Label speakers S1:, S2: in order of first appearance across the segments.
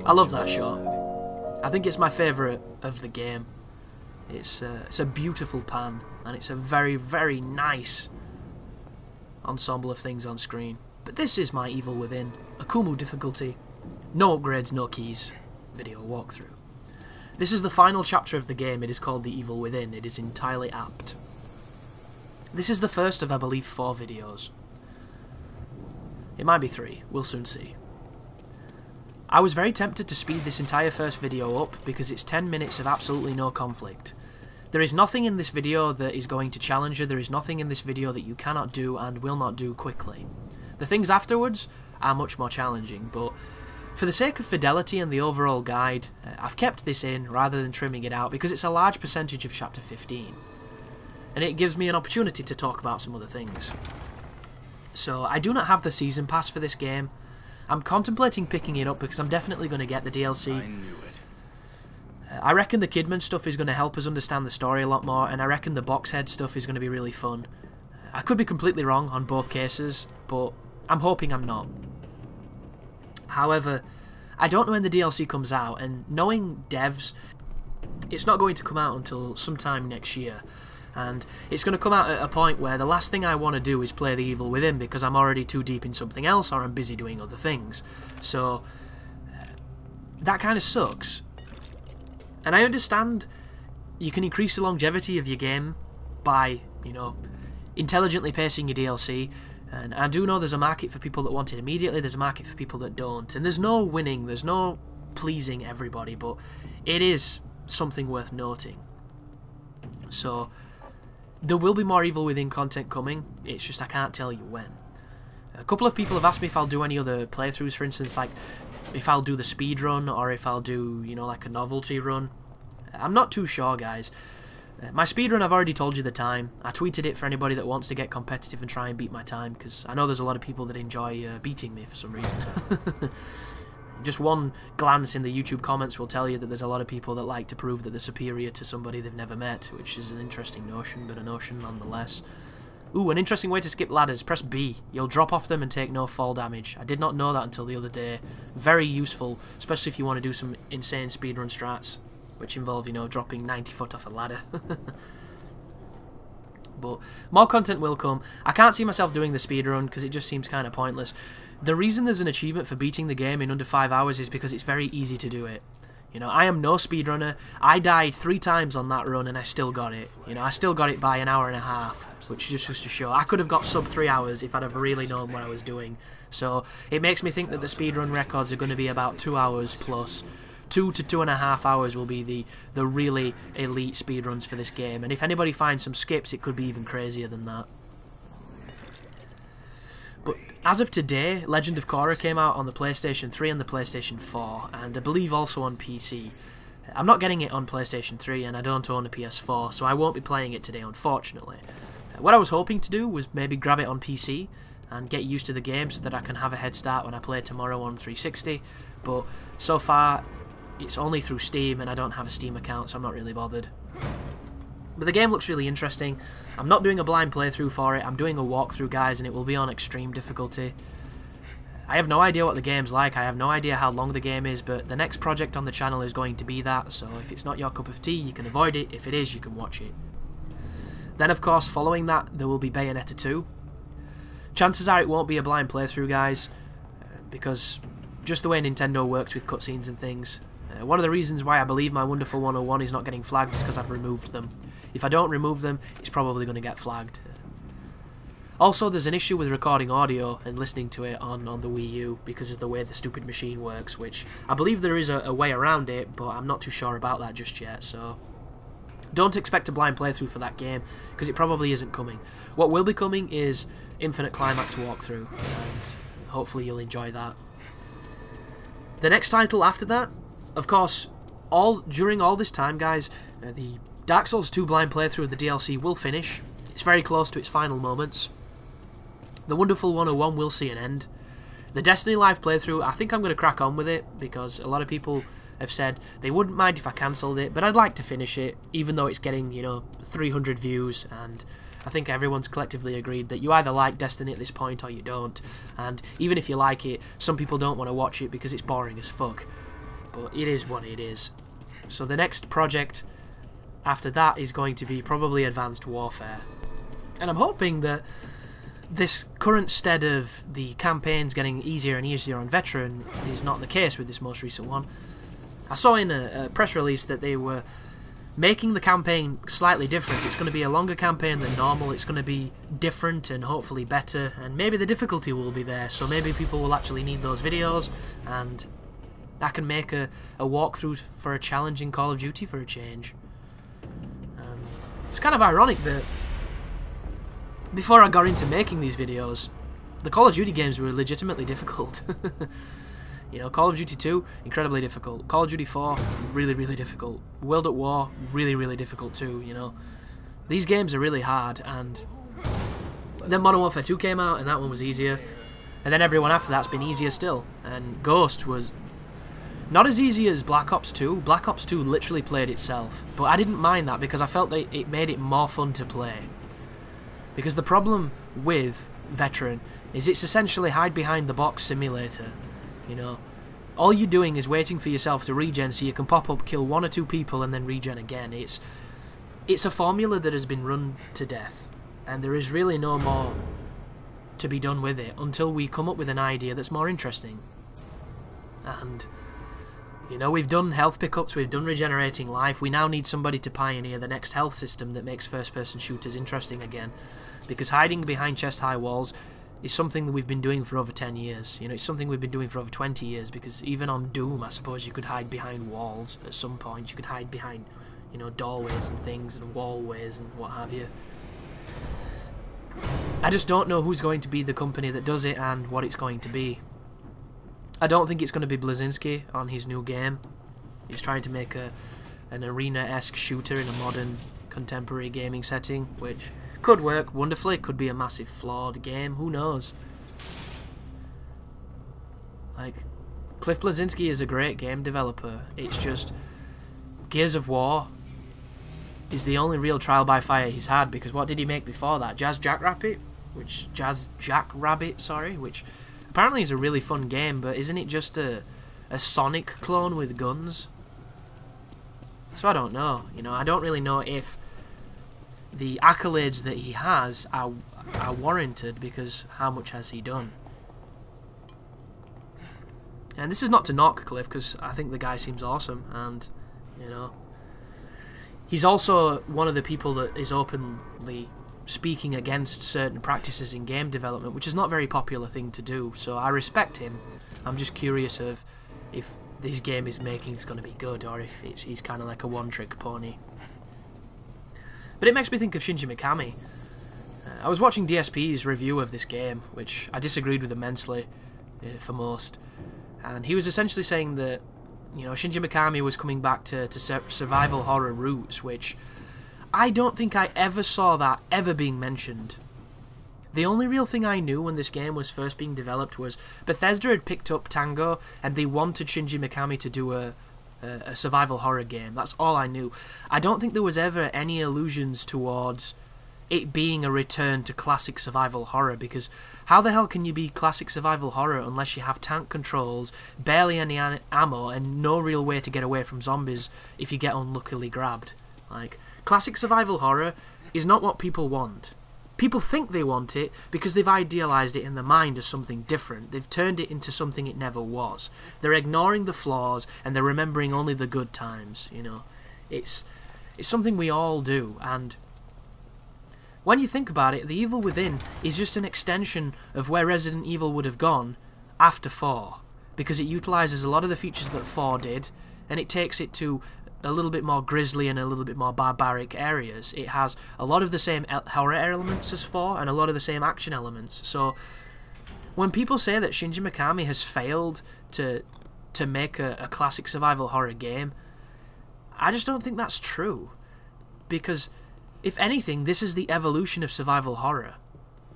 S1: I love that shot. I think it's my favourite of the game. It's a beautiful pan, and it's a very, very nice ensemble of things on screen. But this is my Evil Within Akumu difficulty, no upgrades, no keys, video walkthrough. This is the final chapter of the game. It is called The Evil Within. It is entirely apt. This is the first of, I believe, 4 videos. It might be 3, we'll soon see. I was very tempted to speed this entire first video up because it's 10 minutes of absolutely no conflict. There is nothing in this video that is going to challenge you, there is nothing in this video that you cannot do and will not do quickly. The things afterwards are much more challenging, but for the sake of fidelity and the overall guide, I've kept this in rather than trimming it out because it's a large percentage of chapter 15. And it gives me an opportunity to talk about some other things. So I do not have the season pass for this game. I'm contemplating picking it up because I'm definitely going to get the DLC.
S2: I knew it.
S1: I reckon the Kidman stuff is going to help us understand the story a lot more, and I reckon the Boxhead stuff is going to be really fun. I could be completely wrong on both cases, but I'm hoping I'm not. However, I don't know when the DLC comes out, and knowing devs, it's not going to come out until sometime next year. And it's going to come out at a point where the last thing I want to do is play The Evil Within because I'm already too deep in something else or I'm busy doing other things. So, that kind of sucks. And I understand you can increase the longevity of your game by, you know, intelligently pacing your DLC. And I do know there's a market for people that want it immediately, there's a market for people that don't. And there's no winning, there's no pleasing everybody, but it is something worth noting. So, there will be more Evil Within content coming, it's just I can't tell you when. A couple of people have asked me if I'll do any other playthroughs, for instance, like if I'll do the speed run or if I'll do, you know, like a novelty run. I'm not too sure, guys. My speedrun, I've already told you the time. I tweeted it for anybody that wants to get competitive and try and beat my time, because I know there's a lot of people that enjoy beating me for some reason. Just one glance in the YouTube comments will tell you that there's a lot of people that like to prove that they're superior to somebody they've never met, which is an interesting notion, but a notion nonetheless. Ooh, an interesting way to skip ladders. Press B. You'll drop off them and take no fall damage. I did not know that until the other day. Very useful, especially if you want to do some insane speedrun strats, which involve, you know, dropping 90 foot off a ladder. But more content will come. I can't see myself doing the speedrun because it just seems kind of pointless. The reason there's an achievement for beating the game in under 5 hours is because it's very easy to do it. You know, I am no speedrunner. I died 3 times on that run and I still got it. You know, I still got it by an hour and a half, which just goes to show. I could have got sub 3 hours if I'd have really known what I was doing. So it makes me think that the speedrun records are going to be about 2 hours plus. 2 to 2.5 hours will be the really elite speedruns for this game. And if anybody finds some skips, it could be even crazier than that. But as of today, Legend of Korra came out on the PlayStation 3 and the PlayStation 4, and I believe also on PC. I'm not getting it on PlayStation 3, and I don't own a PS4, so I won't be playing it today, unfortunately. What I was hoping to do was maybe grab it on PC and get used to the game so that I can have a head start when I play tomorrow on 360, but so far it's only through Steam, and I don't have a Steam account, so I'm not really bothered. But the game looks really interesting. I'm not doing a blind playthrough for it, I'm doing a walkthrough, guys, and it will be on extreme difficulty. I have no idea what the game's like, I have no idea how long the game is, but the next project on the channel is going to be that, so if it's not your cup of tea, you can avoid it. If it is, you can watch it. Then, of course, following that, there will be Bayonetta 2. Chances are it won't be a blind playthrough, guys, because just the way Nintendo works with cutscenes and things. One of the reasons why I believe my Wonderful 101 is not getting flagged is because I've removed them. If I don't remove them, it's probably going to get flagged. Also, there's an issue with recording audio and listening to it on the Wii U because of the way the stupid machine works, which I believe there is a way around it, but I'm not too sure about that just yet, so don't expect a blind playthrough for that game, because it probably isn't coming. What will be coming is Infinite Climax walkthrough, and hopefully you'll enjoy that. The next title after that, of course, during all this time, guys, the Dark Souls 2 blind playthrough of the DLC will finish. It's very close to its final moments. The Wonderful 101 will see an end. The Destiny Live playthrough, I think I'm going to crack on with it, because a lot of people have said they wouldn't mind if I cancelled it, but I'd like to finish it, even though it's getting, you know, 300 views, and I think everyone's collectively agreed that you either like Destiny at this point or you don't, and even if you like it, some people don't want to watch it because it's boring as fuck. but it is what it is. So the next project after that is going to be probably Advanced Warfare. And I'm hoping that this current stead of the campaigns getting easier and easier on Veteran is not the case with this most recent one. I saw in a press release that they were making the campaign slightly different. It's going to be a longer campaign than normal, it's going to be different and hopefully better, and maybe the difficulty will be there, so maybe people will actually need those videos, and I can make a walkthrough for a challenging Call of Duty for a change. It's kind of ironic that before I got into making these videos, the Call of Duty games were legitimately difficult. You know, Call of Duty 2, incredibly difficult. Call of Duty 4, really, really difficult. World at War, really, really difficult too, you know. These games are really hard, and then Modern Warfare 2 came out, and that one was easier. And then everyone after that's been easier still. And Ghost was not as easy as Black Ops 2. Black Ops 2 literally played itself. But I didn't mind that because I felt that it made it more fun to play. Because the problem with Veteran is it's essentially hide behind the box simulator. You know, all you're doing is waiting for yourself to regen so you can pop up, kill 1 or 2 people, and then regen again. It's a formula that has been run to death, and there is really no more to be done with it until we come up with an idea that's more interesting. And, you know, we've done health pickups, we've done regenerating life, we now need somebody to pioneer the next health system that makes first-person shooters interesting again. Because hiding behind chest-high walls is something that we've been doing for over 10 years. You know, it's something we've been doing for over 20 years, because even on Doom, I suppose you could hide behind walls at some point. You could hide behind, you know, doorways and things and wallways and what have you. I just don't know who's going to be the company that does it and what it's going to be. I don't think it's going to be Blazinski on his new game. He's trying to make an arena-esque shooter in a modern, contemporary gaming setting, which could work wonderfully, could be a massive flawed game, who knows. Like, Cliff Bleszinski is a great game developer, it's just Gears of War is the only real trial by fire he's had, because what did he make before that? Jazz Jackrabbit, which apparently is a really fun game, but isn't it just a Sonic clone with guns? So I don't know, you know, I don't really know if the accolades that he has are warranted, because how much has he done? And this is not to knock Cliff, because I think the guy seems awesome, and, you know, he's also one of the people that is openly speaking against certain practices in game development, which is not a very popular thing to do, so I respect him. I'm just curious of if this game he's making is going to be good, or if he's kind of like a one-trick pony. But it makes me think of Shinji Mikami. I was watching DSP's review of this game, which I disagreed with immensely for most, and he was essentially saying that, you know, Shinji Mikami was coming back to survival horror roots, which I don't think I ever saw that ever being mentioned. The only real thing I knew when this game was first being developed was Bethesda had picked up Tango and they wanted Shinji Mikami to do a survival horror game. That's all I knew. I don't think there was ever any allusions towards it being a return to classic survival horror, because how the hell can you be classic survival horror unless you have tank controls, barely any ammo, and no real way to get away from zombies if you get unluckily grabbed? Like, classic survival horror is not what people want. People think they want it because they've idealized it in their mind as something different. They've turned it into something it never was. They're ignoring the flaws and they're remembering only the good times, you know. It's something we all do, and when you think about it, The Evil Within is just an extension of where Resident Evil would have gone after 4, because it utilizes a lot of the features that 4 did, and it takes it to a little bit more grisly and a little bit more barbaric areas. It has a lot of the same horror elements as 4 and a lot of the same action elements. So when people say that Shinji Mikami has failed to make a classic survival horror game, I just don't think that's true, because if anything, this is the evolution of survival horror.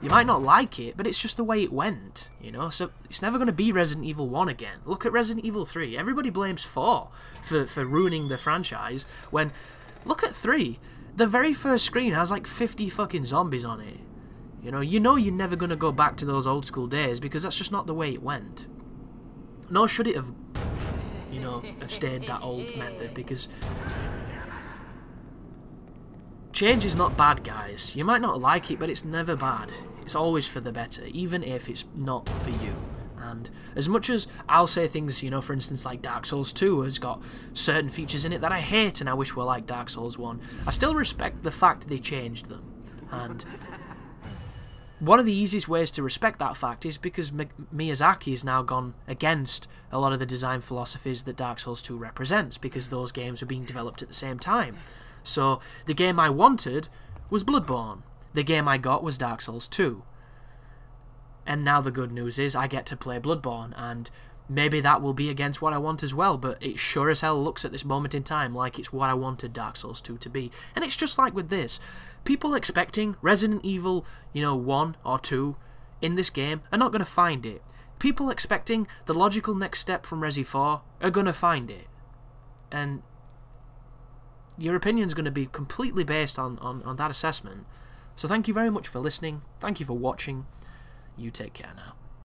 S1: You might not like it, but it's just the way it went, you know? So it's never going to be Resident Evil 1 again. Look at Resident Evil 3. Everybody blames 4 for ruining the franchise, when, look at 3. The very first screen has like 50 fucking zombies on it. You know you're never going to go back to those old school days, because that's just not the way it went. Nor should it have, you know, have stayed that old method, because change is not bad, guys. You might not like it, but it's never bad. It's always for the better, even if it's not for you. And as much as I'll say things, you know, for instance, like Dark Souls 2 has got certain features in it that I hate and I wish were like Dark Souls 1, I still respect the fact they changed them. And one of the easiest ways to respect that fact is because Miyazaki has now gone against a lot of the design philosophies that Dark Souls 2 represents, because those games were being developed at the same time. So the game I wanted was Bloodborne. The game I got was Dark Souls 2. And now the good news is I get to play Bloodborne, and maybe that will be against what I want as well, but it sure as hell looks at this moment in time like it's what I wanted Dark Souls 2 to be. And it's just like with this. People expecting Resident Evil, you know, 1 or 2 in this game are not going to find it. People expecting the logical next step from Resi 4 are going to find it. And your opinion's going to be completely based on that assessment. So thank you very much for listening. Thank you for watching. You take care now.